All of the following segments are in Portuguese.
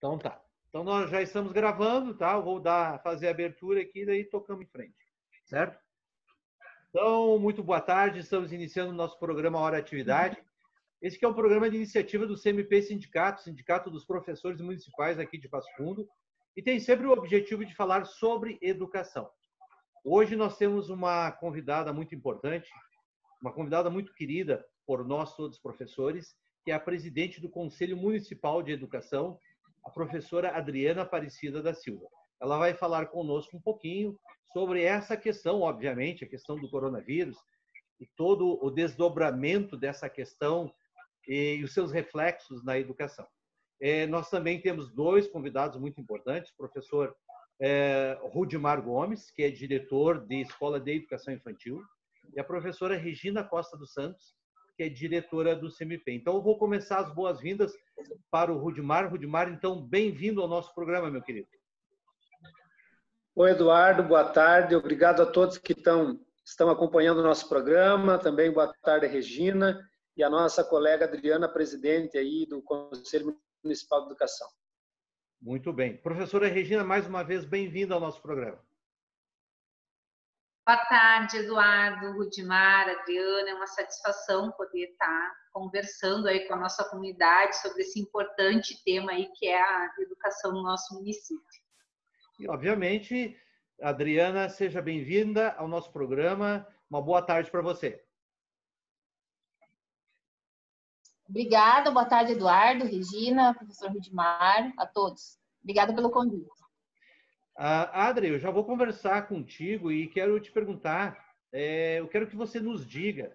Então tá. Então nós já estamos gravando, tá? Eu vou fazer a abertura aqui, daí tocamos em frente, certo? Então, muito boa tarde, estamos iniciando o nosso programa Hora Atividade. Esse que é um programa de iniciativa do CMP Sindicato, Sindicato dos Professores Municipais aqui de Passo Fundo, e tem sempre o objetivo de falar sobre educação. Hoje nós temos uma convidada muito importante, uma convidada muito querida por nós todos professores, que é a presidente do Conselho Municipal de Educação, a professora Adriana Aparecida da Silva. Ela vai falar conosco um pouquinho sobre essa questão, obviamente, a questão do coronavírus e todo o desdobramento dessa questão e os seus reflexos na educação. Nós também temos dois convidados muito importantes, o professor Rudimar Gomes, que é diretor de Escola de Educação Infantil, e a professora Regina Costa dos Santos, que é diretora do CMP. Então, eu vou começar as boas-vindas para o Rudimar. Rudimar, então, bem-vindo ao nosso programa, meu querido. Oi, Eduardo, boa tarde. Obrigado a todos que estão acompanhando o nosso programa. Também boa tarde, Regina, e a nossa colega Adriana, presidente aí do Conselho Municipal de Educação. Muito bem. Professora Regina, mais uma vez, bem-vinda ao nosso programa. Boa tarde, Eduardo, Rudimar, Adriana. É uma satisfação poder estar conversando aí com a nossa comunidade sobre esse importante tema aí que é a educação no nosso município. E, obviamente, Adriana, seja bem-vinda ao nosso programa. Uma boa tarde para você. Obrigada, boa tarde, Eduardo, Regina, professor Rudimar, a todos. Obrigada pelo convite. Adri, eu já vou conversar contigo e quero te perguntar, eu quero que você nos diga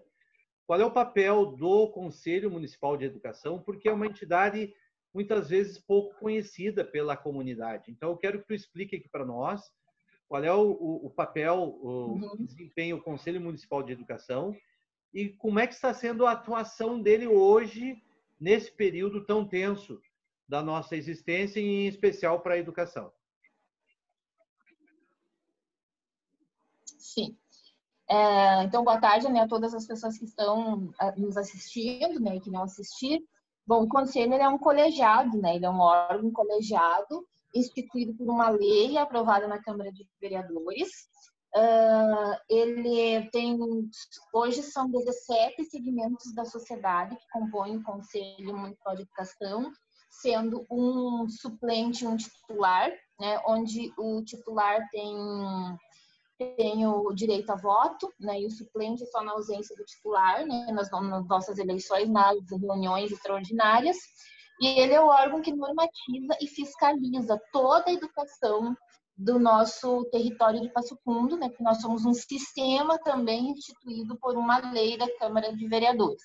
qual é o papel do Conselho Municipal de Educação, porque é uma entidade muitas vezes pouco conhecida pela comunidade. Então, eu quero que tu explique aqui para nós qual é o papel, o desempenho do Conselho Municipal de Educação e como é que está sendo a atuação dele hoje, nesse período tão tenso da nossa existência, e em especial para a educação. Sim. Então, boa tarde, né, a todas as pessoas que estão nos assistindo, né, e que não assistir. Bom, o Conselho ele é um colegiado, né, ele é um órgão colegiado instituído por uma lei aprovada na Câmara de Vereadores. Ele tem, hoje são 17 segmentos da sociedade que compõem o Conselho Municipal de Educação, sendo um suplente e um titular, né, onde o titular tem o direito a voto, né, e o suplente só na ausência do titular, né, nas nossas eleições, nas reuniões extraordinárias, e ele é o órgão que normatiza e fiscaliza toda a educação do nosso território de Passo Fundo, né, porque nós somos um sistema também instituído por uma lei da Câmara de Vereadores.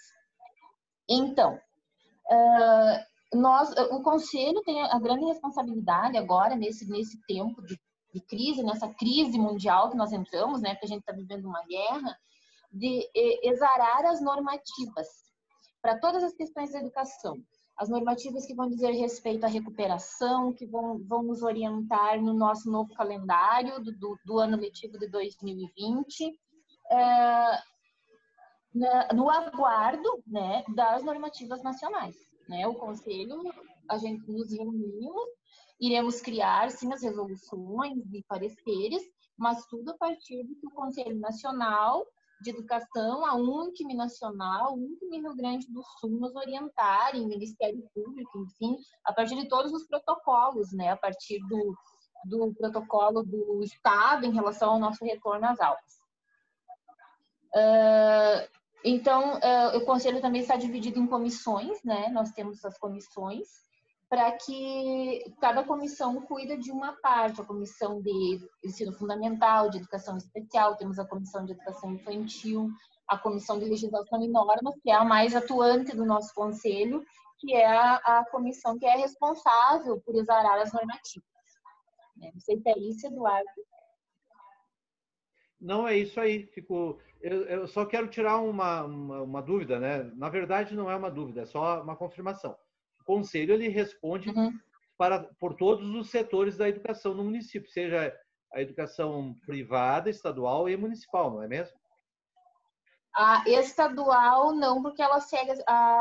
Então, o Conselho tem a grande responsabilidade agora, nesse tempo de crise, nessa crise mundial que nós entramos, né, porque a gente está vivendo uma guerra, de exarar as normativas para todas as questões da educação. As normativas que vão dizer respeito à recuperação, que vão nos orientar no nosso novo calendário do ano letivo de 2020, no aguardo, né, das normativas nacionais. Né? O Conselho, a gente nos reunimos, iremos criar, sim, as resoluções e pareceres, mas tudo a partir do que o Conselho Nacional de Educação, a UNCM Nacional, UNCM Rio Grande do Sul nos orientarem, Ministério Público, enfim, a partir de todos os protocolos, né, a partir do protocolo do Estado em relação ao nosso retorno às aulas. Então, o Conselho também está dividido em comissões, né, nós temos as comissões, para que cada comissão cuida de uma parte, a comissão de ensino fundamental, de educação especial, temos a comissão de educação infantil, a comissão de legislação e normas, que é a mais atuante do nosso conselho, que é a comissão que é responsável por exarar as normativas. Não sei se é isso, Eduardo. Não, é isso aí. Eu só quero tirar uma dúvida, né? Na verdade, não é uma dúvida, é só uma confirmação. O Conselho ele responde por todos os setores da educação no município, seja a educação privada, estadual e municipal, não é mesmo? A estadual não, porque ela segue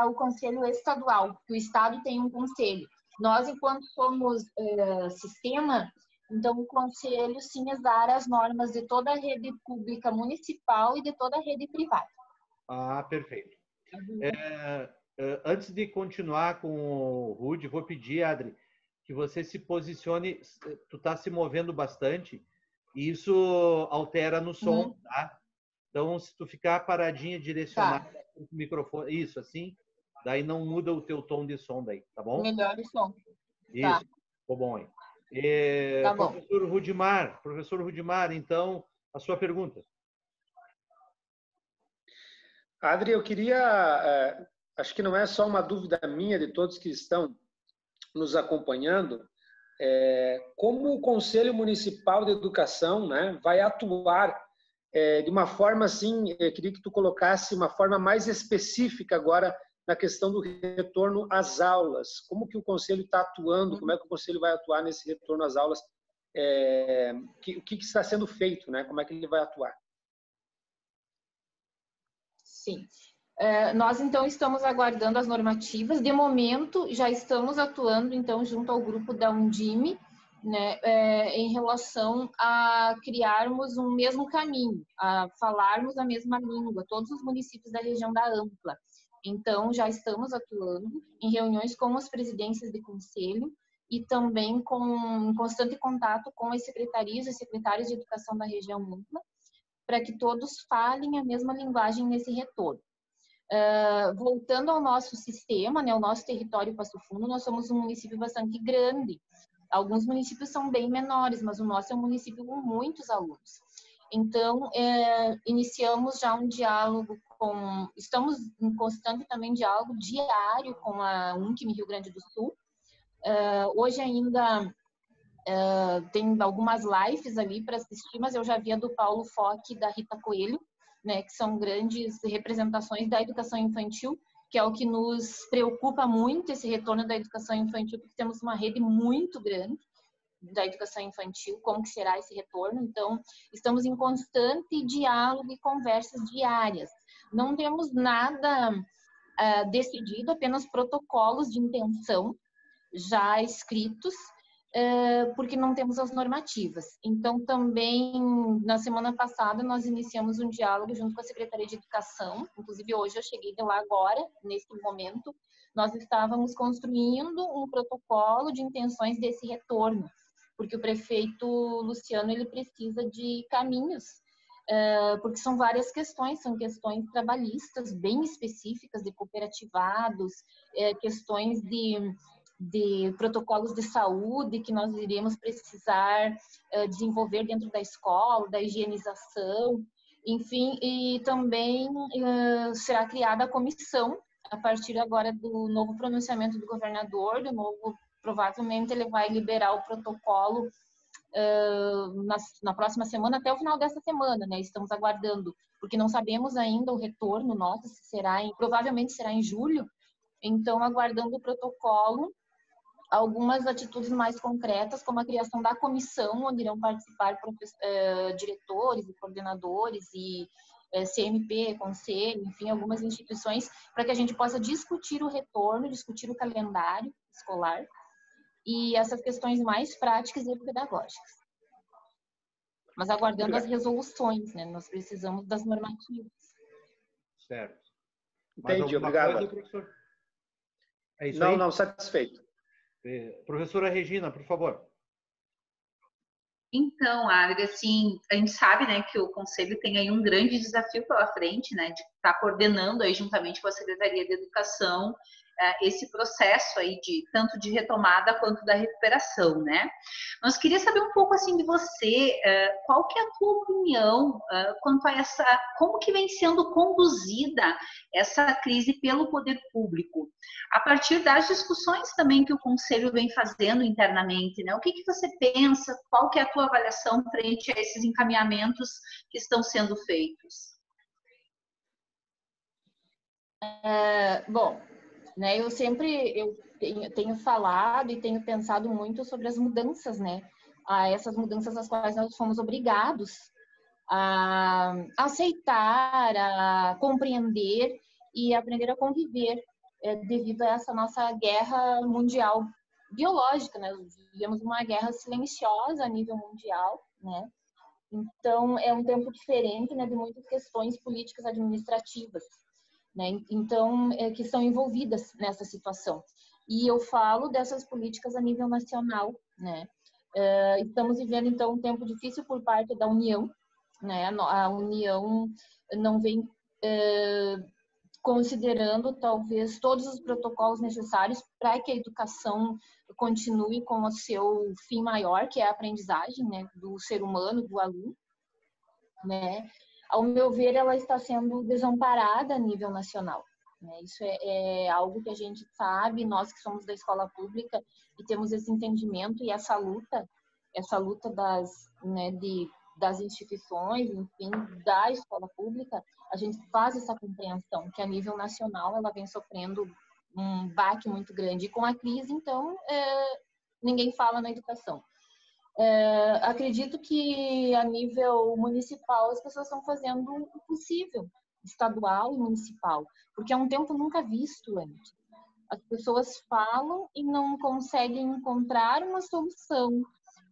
o conselho estadual, porque o estado tem um conselho. Nós, enquanto somos sistema, então o Conselho sim exara as normas de toda a rede pública municipal e de toda a rede privada. Ah, perfeito. Antes de continuar com o Rude, vou pedir, Adri, que você se posicione. Tu está se movendo bastante e isso altera no som, tá? Então, se tu ficar paradinha, direcionada o microfone, isso, assim, daí não muda o teu tom de som daí, tá bom? Melhor o som. Isso, ficou bom aí. Tá bom. Professor Rudimar, então, a sua pergunta. Adri, eu queria, acho que não é só uma dúvida minha, de todos que estão nos acompanhando, como o Conselho Municipal de Educação, né, vai atuar de uma forma assim, eu queria que tu colocasse uma forma mais específica agora na questão do retorno às aulas. Como que o Conselho está atuando, como é que o Conselho vai atuar nesse retorno às aulas, o que está sendo feito, né, como é que ele vai atuar? Sim. Nós, então, estamos aguardando as normativas. De momento, já estamos atuando, então, junto ao grupo da Undime, né, em relação a criarmos um mesmo caminho, a falarmos a mesma língua, todos os municípios da região da Ampla. Então, já estamos atuando em reuniões com as presidências de conselho e também em constante contato com as secretarias e secretários de educação da região Ampla, para que todos falem a mesma linguagem nesse retorno. Voltando ao nosso sistema, né, o nosso território Passo Fundo, nós somos um município bastante grande. Alguns municípios são bem menores, mas o nosso é um município com muitos alunos. Então, iniciamos já um diálogo estamos em constante também diálogo diário com a UNCM Rio Grande do Sul. Hoje ainda tem algumas lives ali para assistir, mas eu já vi a do Paulo Foque e da Rita Coelho, né, que são grandes representações da educação infantil, que é o que nos preocupa muito, esse retorno da educação infantil, porque temos uma rede muito grande da educação infantil, como que será esse retorno. Então, estamos em constante diálogo e conversas diárias. Não temos nada decidido, apenas protocolos de intenção já escritos, porque não temos as normativas. Então, também, na semana passada, nós iniciamos um diálogo junto com a Secretaria de Educação, inclusive hoje eu cheguei de lá agora, nesse momento, nós estávamos construindo um protocolo de intenções desse retorno, porque o prefeito Luciano, ele precisa de caminhos, porque são várias questões, são questões trabalhistas bem específicas, de cooperativados, questões de protocolos de saúde que nós iremos precisar desenvolver dentro da escola, da higienização, enfim, e também será criada a comissão, a partir agora do novo pronunciamento do governador, provavelmente ele vai liberar o protocolo na próxima semana, até o final dessa semana, né? Estamos aguardando, porque não sabemos ainda o retorno nosso, provavelmente será em julho, então aguardando o protocolo, algumas atitudes mais concretas, como a criação da comissão, onde irão participar diretores e coordenadores e CMP, conselho, enfim, algumas instituições, para que a gente possa discutir o retorno, discutir o calendário escolar e essas questões mais práticas e pedagógicas. Mas aguardando as resoluções, né? Nós precisamos das normativas. Certo. Entendi, obrigado. Coisa, professor? É isso não, aí? Não, satisfeito. Professora Regina, por favor. Então, Adri, assim, a gente sabe, né, que o Conselho tem aí um grande desafio pela frente, né, de estar coordenando aí juntamente com a Secretaria de Educação esse processo aí tanto de retomada quanto da recuperação, né? Mas queria saber um pouco assim de você, qual que é a tua opinião quanto a como que vem sendo conduzida essa crise pelo poder público, a partir das discussões também que o Conselho vem fazendo internamente, né? O que você pensa, qual que é a tua avaliação frente a esses encaminhamentos que estão sendo feitos? Bom, né, eu tenho falado e tenho pensado muito sobre as mudanças, né? Essas mudanças às quais nós fomos obrigados a aceitar, a compreender e aprender a conviver devido a essa nossa guerra mundial biológica, né? Vivemos uma guerra silenciosa a nível mundial, né? Então, é um tempo diferente, né, de muitas questões políticas administrativas, né? Então, que estão envolvidas nessa situação. E eu falo dessas políticas a nível nacional, né? Estamos vivendo, então, um tempo difícil por parte da União, né? A União não vem considerando, talvez, todos os protocolos necessários para que a educação continue com o seu fim maior, que é a aprendizagem, né, do ser humano, do aluno, né? Ao meu ver, ela está sendo desamparada a nível nacional, né? Isso é algo que a gente sabe, nós que somos da escola pública e temos esse entendimento e essa luta das instituições, enfim, da escola pública, a gente faz essa compreensão que a nível nacional ela vem sofrendo um baque muito grande. E com a crise, então, ninguém fala na educação. Acredito que a nível municipal as pessoas estão fazendo o possível, estadual e municipal, porque é um tempo nunca visto antes. As pessoas falam e não conseguem encontrar uma solução,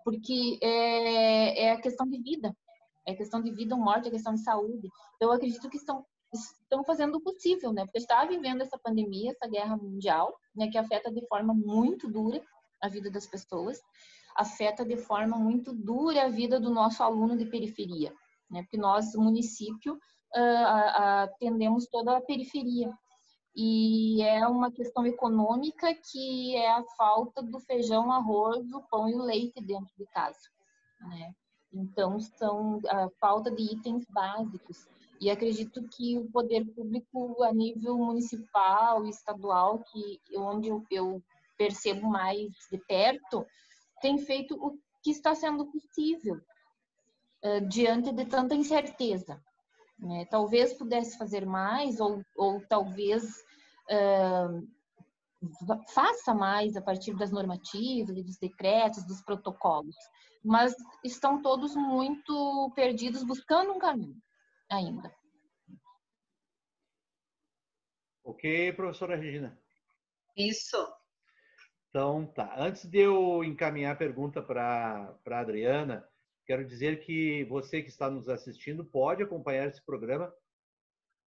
porque é a questão de vida, é questão de vida ou morte, é questão de saúde. Então, eu acredito que estão fazendo o possível, né? Porque está vivendo essa pandemia, essa guerra mundial, né, que afeta de forma muito dura a vida das pessoas, afeta de forma muito dura a vida do nosso aluno de periferia, né? Porque nós, município, atendemos toda a periferia. E é uma questão econômica que é a falta do feijão, arroz, o pão e o leite dentro de casa, né? Então, são a falta de itens básicos. E acredito que o poder público a nível municipal e estadual, onde eu percebo mais de perto, tem feito o que está sendo possível diante de tanta incerteza. Né? Talvez pudesse fazer mais, ou talvez faça mais a partir das normativas, dos decretos, dos protocolos, mas estão todos muito perdidos, buscando um caminho ainda. Ok, professora Regina. Isso. Então, tá. Antes de eu encaminhar a pergunta para a Adriana, quero dizer que você que está nos assistindo pode acompanhar esse programa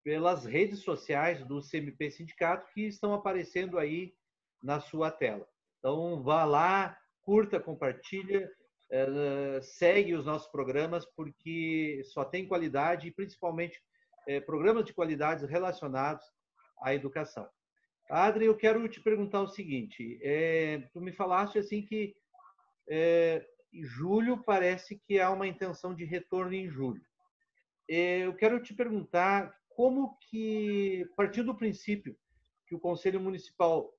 pelas redes sociais do CMP Sindicato que estão aparecendo aí na sua tela. Então, vá lá, curta, compartilha, segue os nossos programas, porque só tem qualidade e, principalmente, programas de qualidade relacionados à educação. Adri, eu quero te perguntar o seguinte, tu me falaste assim que em julho parece que há uma intenção de retorno em julho. Eu quero te perguntar como que, partindo do princípio que o Conselho Municipal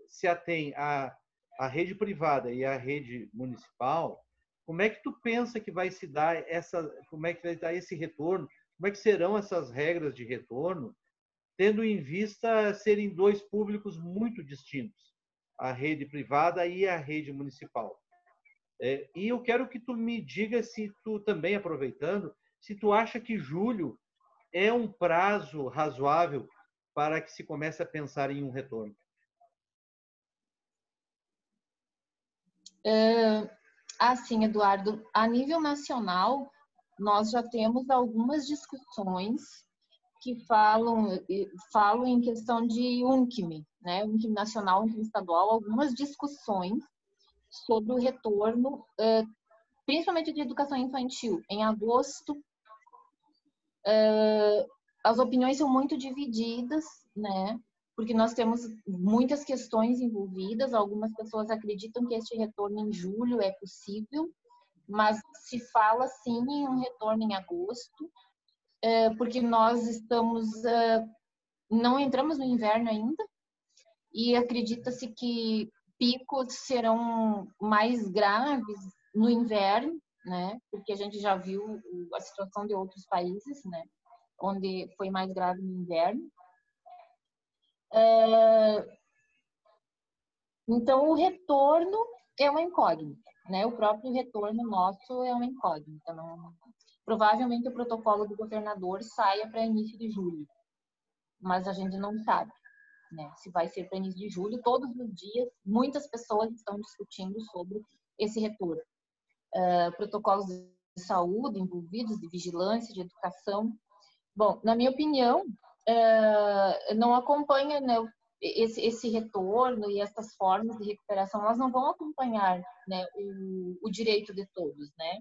se atém à rede privada e à rede municipal, como é que tu pensa que vai se dar como é que vai dar esse retorno? Como é que serão essas regras de retorno, tendo em vista serem dois públicos muito distintos, a rede privada e a rede municipal? E eu quero que tu me diga se tu também, aproveitando, se tu acha que julho é um prazo razoável para que se comece a pensar em um retorno. Sim, Eduardo. A nível nacional, nós já temos algumas discussões que falam em questão de UNCM, né? UNCM nacional, UNCM estadual, algumas discussões sobre o retorno, principalmente de educação infantil. Em agosto, as opiniões são muito divididas, né? Porque nós temos muitas questões envolvidas. Algumas pessoas acreditam que este retorno em julho é possível, mas se fala sim em um retorno em agosto, porque nós não entramos no inverno ainda, e acredita-se que picos serão mais graves no inverno, né? Porque a gente já viu a situação de outros países, né? Onde foi mais grave no inverno. Então, o retorno é uma incógnita, né? O próprio retorno nosso é uma incógnita. Provavelmente o protocolo do governador saia para início de julho, mas a gente não sabe, né? Se vai ser para início de julho, todos os dias, muitas pessoas estão discutindo sobre esse retorno. Protocolos de saúde envolvidos, de vigilância, de educação. Bom, na minha opinião, não acompanha, né, esse retorno e essas formas de recuperação, elas não vão acompanhar, né, o direito de todos, né?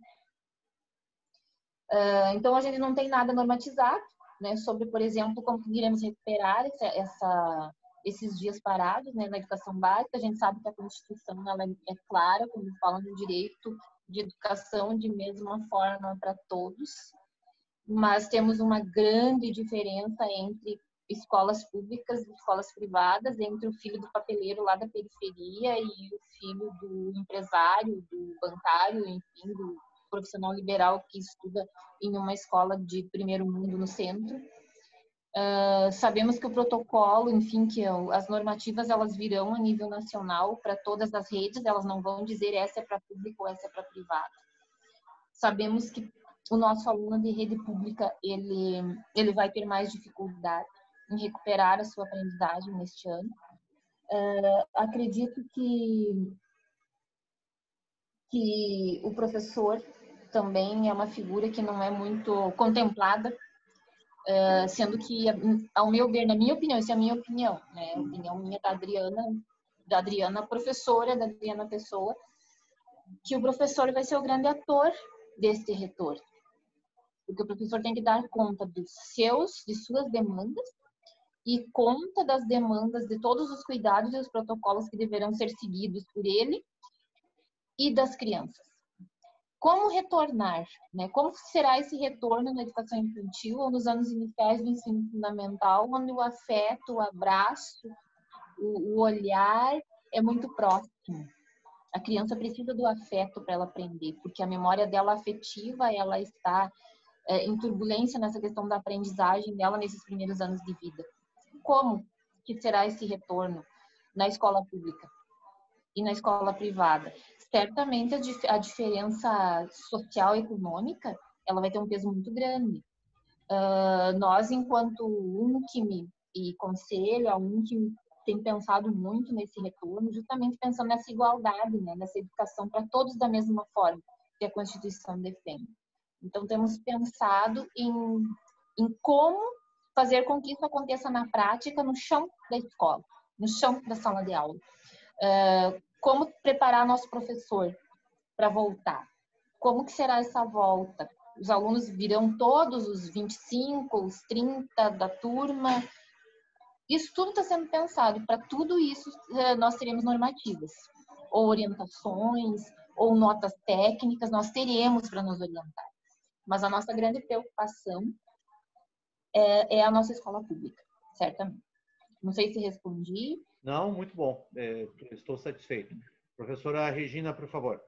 Então, a gente não tem nada normatizado, né, sobre, por exemplo, como iremos recuperar esses dias parados, né, na educação básica. A gente sabe que a Constituição ela é clara quando fala no direito de educação de mesma forma para todos, mas temos uma grande diferença entre escolas públicas e escolas privadas, entre o filho do papeleiro lá da periferia e o filho do empresário, do bancário, enfim, do profissional liberal que estuda em uma escola de primeiro mundo no centro. Sabemos que o protocolo, enfim, que as normativas elas virão a nível nacional para todas as redes, elas não vão dizer essa é para público ou essa é para privado. Sabemos que o nosso aluno de rede pública, ele vai ter mais dificuldade em recuperar a sua aprendizagem neste ano. Acredito que o professor também é uma figura que não é muito contemplada, sendo que, ao meu ver, na minha opinião, essa é a minha opinião, né? A opinião minha da Adriana professora, da Adriana Pessoa, que o professor vai ser o grande ator desse retorno. Porque o professor tem que dar conta de suas demandas e conta das demandas de todos os cuidados e os protocolos que deverão ser seguidos por ele e das crianças. Como retornar, né? Como será esse retorno na educação infantil ou nos anos iniciais do ensino fundamental, onde o afeto, o abraço, o olhar é muito próximo? A criança precisa do afeto para ela aprender, porque a memória dela afetiva, ela está em turbulência nessa questão da aprendizagem dela nesses primeiros anos de vida. Como que será esse retorno na escola pública e na escola privada? Certamente a diferença social e econômica, ela vai ter um peso muito grande. Nós, enquanto UNCM e Conselho, a UNCM tem pensado muito nesse retorno, justamente pensando nessa igualdade, né, nessa educação para todos da mesma forma que a Constituição defende. Então, temos pensado em como fazer com que isso aconteça na prática, no chão da escola, no chão da sala de aula. Como preparar nosso professor para voltar? Como que será essa volta? Os alunos virão todos, os 25, os 30 da turma? Isso tudo está sendo pensado. Para tudo isso, nós teremos normativas, ou orientações, ou notas técnicas, nós teremos para nos orientar. Mas a nossa grande preocupação é a nossa escola pública, certamente. Não sei se respondi. Não, muito bom. Estou satisfeito. Professora Regina, por favor.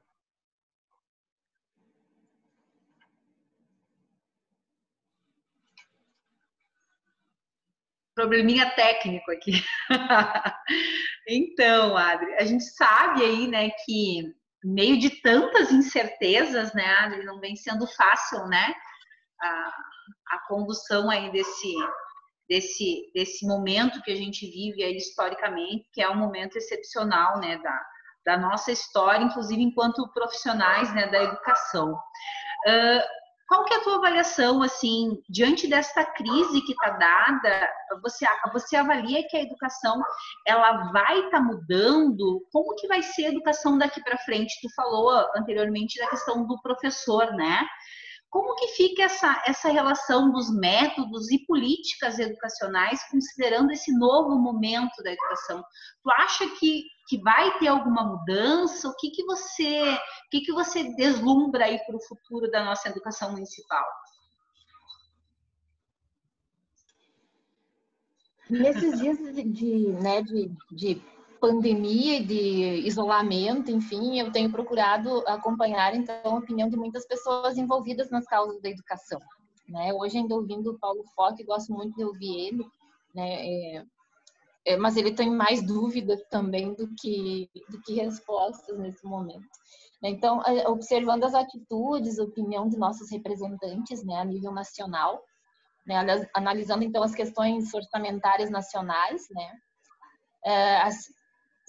Probleminha técnico aqui. Então, Adri, a gente sabe aí, né, que em meio de tantas incertezas, né, Adri, não vem sendo fácil, né, a condução aí desse momento que a gente vive aí historicamente, que é um momento excepcional, né, da nossa história, inclusive enquanto profissionais, né, da educação. Qual que é a tua avaliação, assim, diante desta crise que está dada, você avalia que a educação, ela vai estar mudando? Como que vai ser a educação daqui para frente? Tu falou anteriormente da questão do professor, né? Como que fica essa relação dos métodos e políticas educacionais considerando esse novo momento da educação? Tu acha que vai ter alguma mudança? O que você deslumbra aí para o futuro da nossa educação municipal? Nesses dias de pandemia e de isolamento, enfim, eu tenho procurado acompanhar, então, a opinião de muitas pessoas envolvidas nas causas da educação, né? Hoje, ainda ouvindo o Paulo Foque, gosto muito de ouvir ele, né? Mas ele tem mais dúvidas também do que respostas nesse momento. Então, observando as atitudes, a opinião de nossos representantes, né, a nível nacional, né, analisando, então, as questões orçamentárias nacionais, né,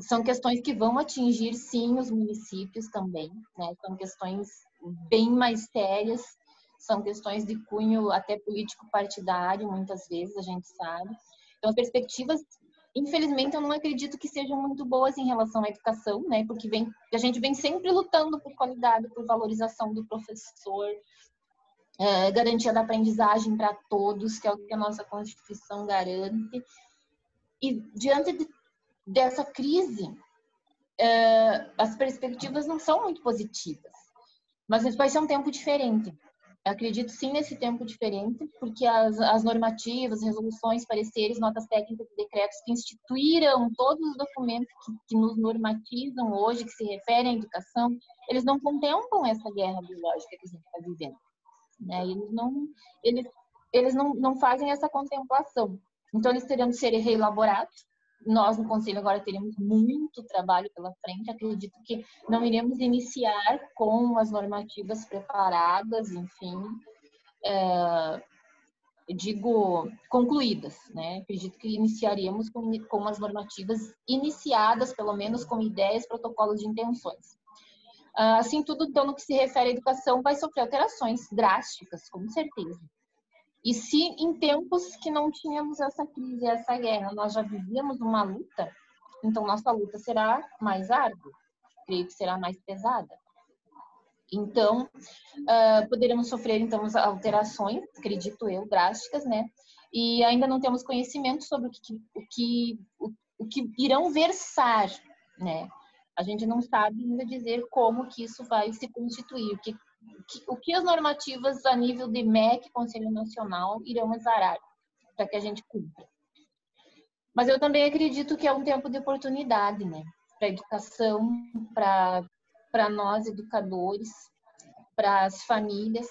São questões que vão atingir, sim, os municípios também, né? São questões bem mais sérias, são questões de cunho até político-partidário, muitas vezes, a gente sabe. Então, as perspectivas, infelizmente, eu não acredito que sejam muito boas em relação à educação, né? Porque a gente vem sempre lutando por qualidade, por valorização do professor, garantia da aprendizagem para todos, que é o que a nossa Constituição garante. E, diante dessa crise, as perspectivas não são muito positivas. Mas vai ser um tempo diferente. Eu acredito sim nesse tempo diferente, porque as normativas, resoluções, pareceres, notas técnicas e decretos que instituíram todos os documentos que nos normatizam hoje, que se referem à educação, eles não contemplam essa guerra biológica que a gente está vivendo. Né? Eles não fazem essa contemplação. Então, eles teriam de ser reelaborados. Nós, no Conselho, agora teremos muito trabalho pela frente. Acredito que não iremos iniciar com as normativas preparadas, enfim, concluídas, né? Acredito que iniciaríamos com as normativas iniciadas, pelo menos com ideias, protocolos de intenções. Assim, tudo então, no que se refere à educação vai sofrer alterações drásticas, com certeza. E se em tempos que não tínhamos essa crise, essa guerra, nós já vivíamos uma luta, então nossa luta será mais árdua, creio que será mais pesada. Então, poderemos sofrer então alterações, acredito eu, drásticas, né? E ainda não temos conhecimento sobre o que irão versar, né? A gente não sabe ainda dizer como que isso vai se constituir, o que as normativas a nível de MEC, Conselho Nacional, irão exarar para que a gente cumpra. Mas eu também acredito que é um tempo de oportunidade, né? Para a educação, para nós educadores, para as famílias,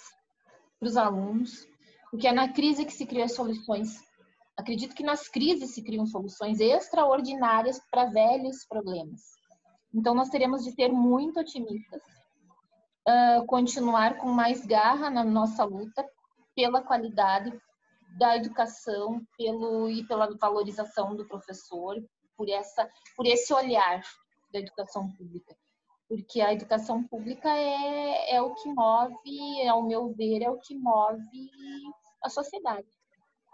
para os alunos, porque é na crise que se criam soluções. Acredito que nas crises se criam soluções extraordinárias para velhos problemas. Então, nós teremos de ser muito otimistas, continuar com mais garra na nossa luta pela qualidade da educação e pela valorização do professor, por esse olhar da educação pública. Porque a educação pública é o que move, ao meu ver, é o que move a sociedade.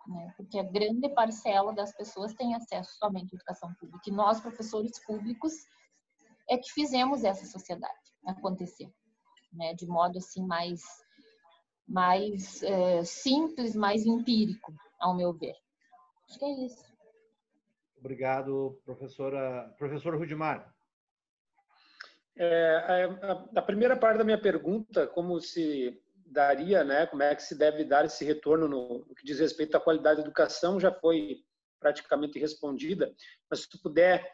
Né? Porque a grande parcela das pessoas tem acesso somente à educação pública. E nós, professores públicos, é que fizemos essa sociedade acontecer, né? De modo assim mais simples, mais empírico, ao meu ver. Acho que é isso. Obrigado, professor Rudimar. A primeira parte da minha pergunta, como se daria, né, como é que se deve dar esse retorno no que diz respeito à qualidade da educação, já foi praticamente respondida, mas se tu puder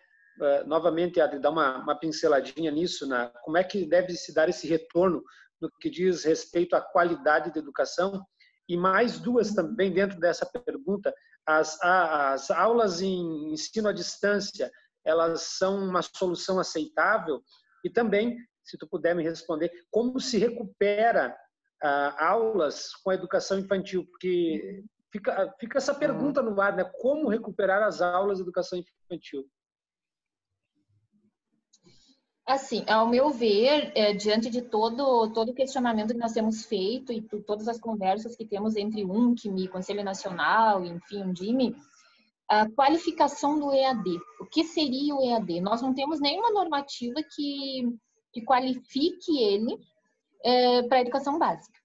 novamente, Adri, dar uma pinceladinha nisso, como é que deve se dar esse retorno no que diz respeito à qualidade da educação. E mais duas também dentro dessa pergunta: as aulas em ensino à distância, elas são uma solução aceitável? E também, se tu puder me responder, como se recupera aulas com a educação infantil? Porque fica essa pergunta no ar, né? Como recuperar as aulas de educação infantil? Assim, ao meu ver, diante de todo o questionamento que nós temos feito e por todas as conversas que temos entre UNCME, Conselho Nacional, enfim, Undime, a qualificação do EAD. O que seria o EAD? Nós não temos nenhuma normativa que qualifique ele para a educação básica.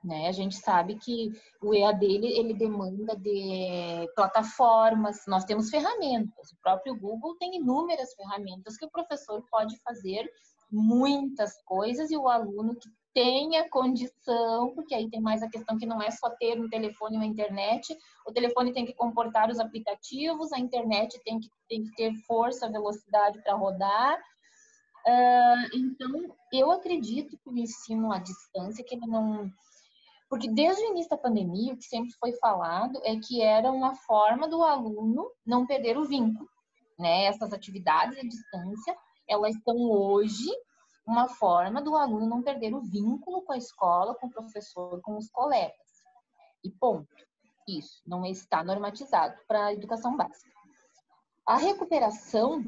Né? A gente sabe que o EAD ele demanda de plataformas, nós temos ferramentas, o próprio Google tem inúmeras ferramentas que o professor pode fazer muitas coisas e o aluno que tenha condição, porque aí tem mais a questão que não é só ter um telefone e uma internet, o telefone tem que comportar os aplicativos, a internet tem que ter força, velocidade para rodar. Então, eu acredito que o ensino à distância, que ele não... Porque desde o início da pandemia, o que sempre foi falado é que era uma forma do aluno não perder o vínculo, né? Essas atividades à distância, elas são hoje uma forma do aluno não perder o vínculo com a escola, com o professor, com os colegas. E ponto. Isso não está normatizado para a educação básica. A recuperação,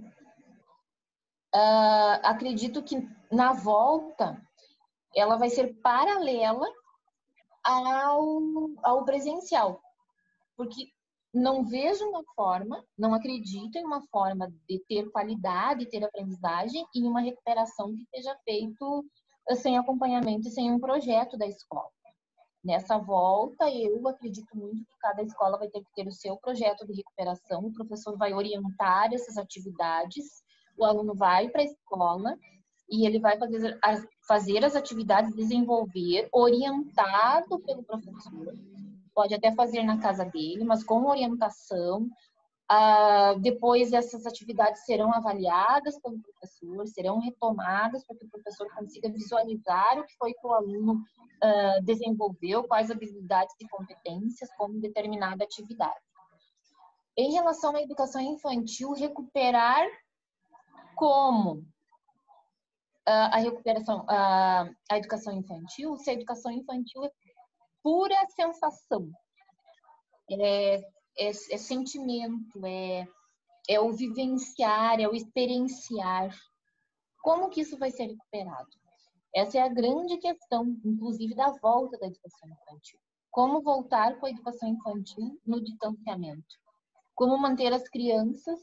acredito que na volta, ela vai ser paralela ao presencial, porque não vejo uma forma, não acredito em uma forma de ter qualidade, ter aprendizagem em uma recuperação que seja feito sem acompanhamento e sem um projeto da escola. Nessa volta, eu acredito muito que cada escola vai ter que ter o seu projeto de recuperação, o professor vai orientar essas atividades, o aluno vai para a escola e ele vai fazer as atividades, desenvolver, orientado pelo professor. Pode até fazer na casa dele, mas com orientação. Depois essas atividades serão avaliadas pelo professor, serão retomadas para que o professor consiga visualizar o que foi que o aluno desenvolveu, quais habilidades e competências como determinada atividade. Em relação à educação infantil, recuperar como a educação infantil, se a educação infantil é pura sensação, é sentimento, é o vivenciar, é o experienciar. Como que isso vai ser recuperado? Essa é a grande questão, inclusive, da volta da educação infantil. Como voltar com a educação infantil no distanciamento? Como manter as crianças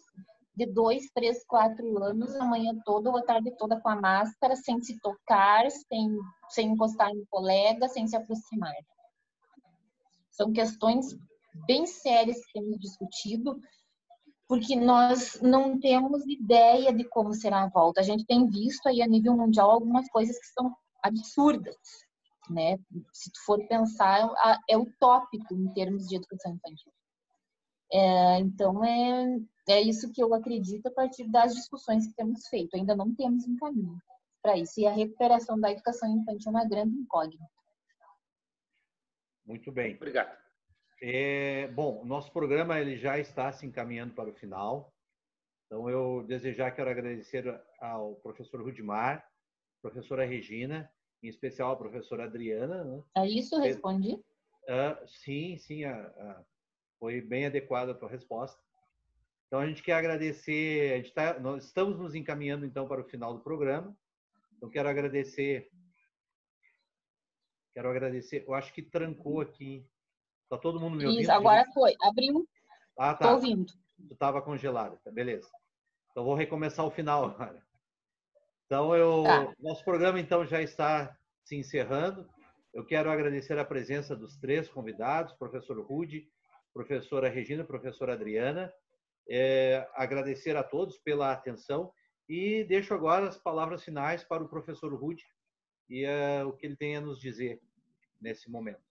de 2, 3, 4 anos a manhã toda ou a tarde toda com a máscara, sem se tocar, sem encostar no colega, sem se aproximar? São questões bem sérias que temos discutido, porque nós não temos ideia de como será a volta. A gente tem visto aí a nível mundial algumas coisas que são absurdas, né? Se tu for pensar, é utópico em termos de educação infantil. Então, é isso que eu acredito a partir das discussões que temos feito. Ainda não temos um caminho para isso. E a recuperação da educação infantil é uma grande incógnita. Muito bem. Obrigado. Bom, o nosso programa ele já está se encaminhando para o final. Então, eu quero agradecer ao professor Rudimar, professora Regina, em especial a professora Adriana. Né? É isso? Respondi? Sim. Foi bem adequada a tua resposta. Então, a gente quer agradecer, nós estamos nos encaminhando, então, para o final do programa. Então, quero agradecer, eu acho que trancou aqui. Está todo mundo me ouvindo? Isso, agora foi. Abriu. Tá. Estou ouvindo. Tu estava congelado, tá, beleza. Então, vou recomeçar o final agora. Então, nosso programa, então, já está se encerrando. Eu quero agradecer a presença dos 3 convidados, professor Rude, professora Regina, professora Adriana. Agradecer a todos pela atenção e deixo agora as palavras finais para o professor Rude e o que ele tem a nos dizer nesse momento.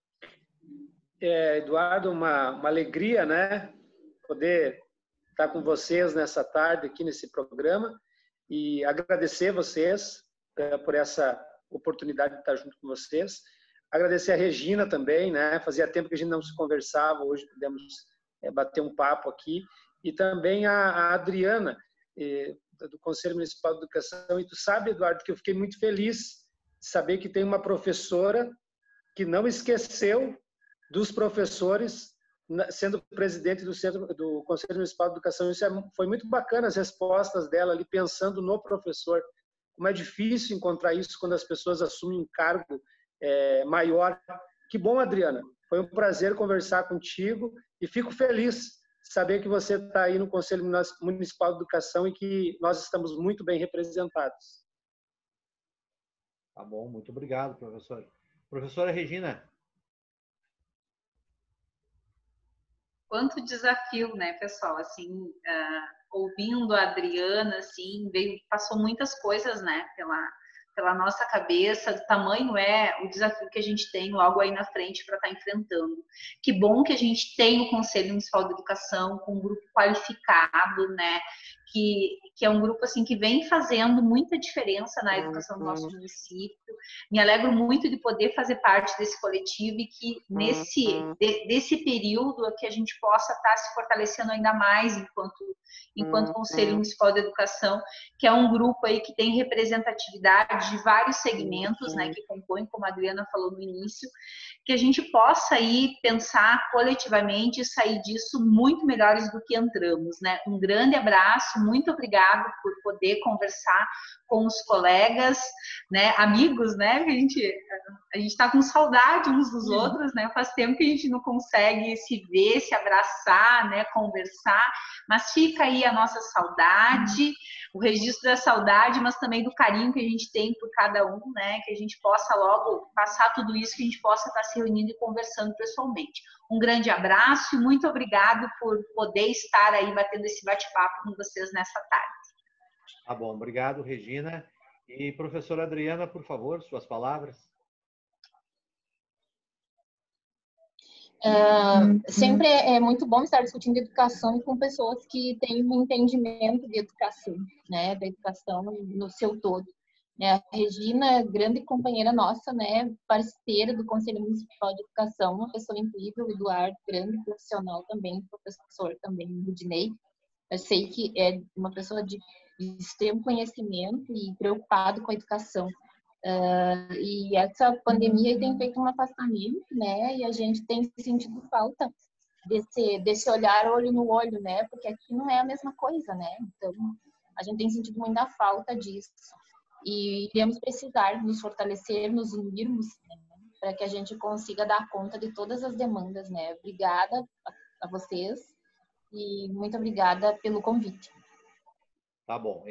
Eduardo, uma alegria, né, poder estar com vocês nessa tarde aqui nesse programa e agradecer vocês por essa oportunidade de estar junto com vocês. Agradecer a Regina também, né, fazia tempo que a gente não se conversava, hoje pudemos bater um papo aqui, e também a Adriana, do Conselho Municipal de Educação. E tu sabe, Eduardo, que eu fiquei muito feliz de saber que tem uma professora que não esqueceu dos professores, sendo presidente do Conselho Municipal de Educação. Isso foi muito bacana, as respostas dela ali, pensando no professor. Como é difícil encontrar isso quando as pessoas assumem um cargo maior. Que bom, Adriana. Foi um prazer conversar contigo e fico feliz de saber que você está aí no Conselho Municipal de Educação e que nós estamos muito bem representados. Tá bom, muito obrigado, professor. Professora Regina. Quanto desafio, né, pessoal? Assim, ouvindo a Adriana, assim, passou muitas coisas, né, pela nossa cabeça, do tamanho o desafio que a gente tem logo aí na frente para estar enfrentando. Que bom que a gente tem o Conselho Municipal de Educação com um grupo qualificado, né, que é um grupo assim que vem fazendo muita diferença na educação do nosso município. Me alegro muito de poder fazer parte desse coletivo e que desse período que a gente possa estar se fortalecendo ainda mais enquanto Conselho Municipal de Educação, que é um grupo aí que tem representatividade de vários segmentos, né, que compõem, como a Adriana falou no início, que a gente possa aí pensar coletivamente e sair disso muito melhores do que entramos, né? Um grande abraço, muito obrigado por poder conversar com os colegas, né, amigos, né, que a gente está com saudade uns dos outros, né, faz tempo que a gente não consegue se ver, se abraçar, né, conversar, mas fica aí a nossa saudade, o registro da saudade, mas também do carinho que a gente tem por cada um, né, que a gente possa logo passar tudo isso, que a gente possa estar se reunindo e conversando pessoalmente. Um grande abraço e muito obrigado por poder estar aí batendo esse bate-papo com vocês nessa tarde. Tá bom, obrigado, Regina. E professora Adriana, por favor, suas palavras. Sempre é muito bom estar discutindo educação com pessoas que têm um entendimento de educação, né, da educação no seu todo. A Regina, grande companheira nossa, né, parceira do Conselho Municipal de Educação, uma pessoa incrível, o Eduardo, grande profissional também, professor também, Rudinei. Eu sei que é uma pessoa de extremo conhecimento e preocupado com a educação. E essa pandemia tem feito um afastamento, né? E a gente tem sentido falta desse olhar olho no olho, né? Porque aqui não é a mesma coisa, né? Então, a gente tem sentido muita falta disso. E iremos precisar nos fortalecer, nos unirmos, né? Para que a gente consiga dar conta de todas as demandas, né? Obrigada a vocês e muito obrigada pelo convite. Tá bom.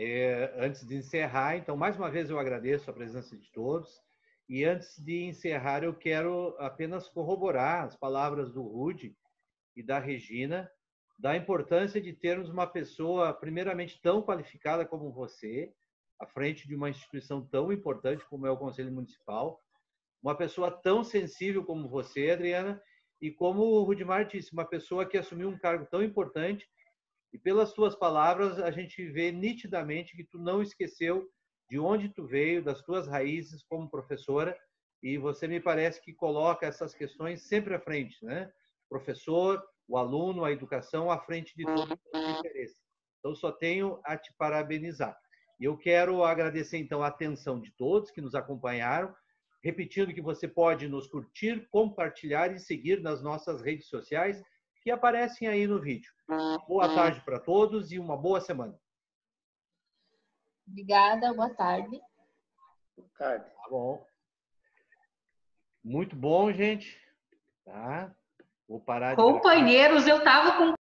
Antes de encerrar, então, mais uma vez eu agradeço a presença de todos. E antes de encerrar, eu quero apenas corroborar as palavras do Rudy e da Regina, da importância de termos uma pessoa, primeiramente, tão qualificada como você, à frente de uma instituição tão importante como é o Conselho Municipal, uma pessoa tão sensível como você, Adriana, e como o Rudimar disse, uma pessoa que assumiu um cargo tão importante. E pelas tuas palavras, a gente vê nitidamente que tu não esqueceu de onde tu veio, das tuas raízes como professora, e você me parece que coloca essas questões sempre à frente, né? O professor, o aluno, a educação à frente de todos os interesses. Então, só tenho a te parabenizar. E eu quero agradecer, então, a atenção de todos que nos acompanharam, repetindo que você pode nos curtir, compartilhar e seguir nas nossas redes sociais, que aparecem aí no vídeo. Boa tarde para todos e uma boa semana. Obrigada, boa tarde. Boa tarde. Tá bom. Muito bom, gente. Tá? Vou parar de gravar. Companheiros, eu tava com